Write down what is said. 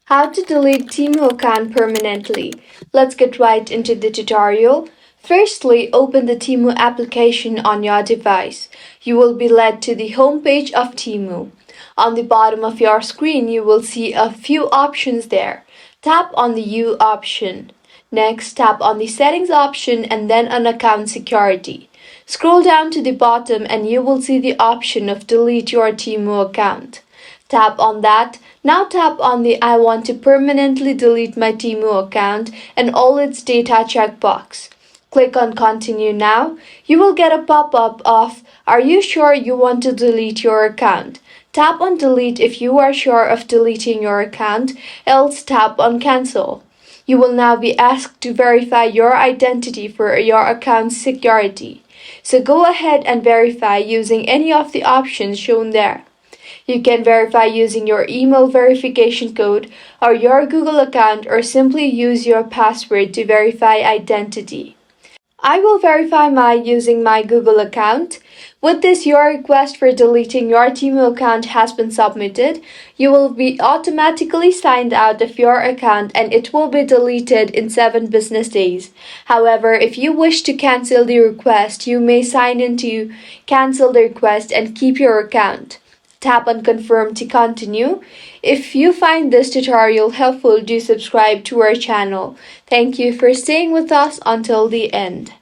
How to delete Temu account permanently. Let's get right into the tutorial. Firstly, open the Temu application on your device. You will be led to the home page of Temu. On the bottom of your screen, you will see a few options there. Tap on the U option. Next, tap on the Settings option and then on Account Security. Scroll down to the bottom and you will see the option of Delete your Temu account. Tap on that. Now tap on the I want to permanently delete my Temu account and all its data checkbox. Click on Continue now. You will get a pop-up of Are you sure you want to delete your account? Tap on Delete if you are sure of deleting your account, else tap on Cancel. You will now be asked to verify your identity for your account's security. So go ahead and verify using any of the options shown there. You can verify using your email verification code or your Google account or simply use your password to verify identity. I will verify mine using my Google account. With this, your request for deleting your Temu account has been submitted. You will be automatically signed out of your account and it will be deleted in 7 business days. However, if you wish to cancel the request, you may sign in to cancel the request and keep your account. Tap on Confirm to continue. If you find this tutorial helpful, do subscribe to our channel. Thank you for staying with us until the end.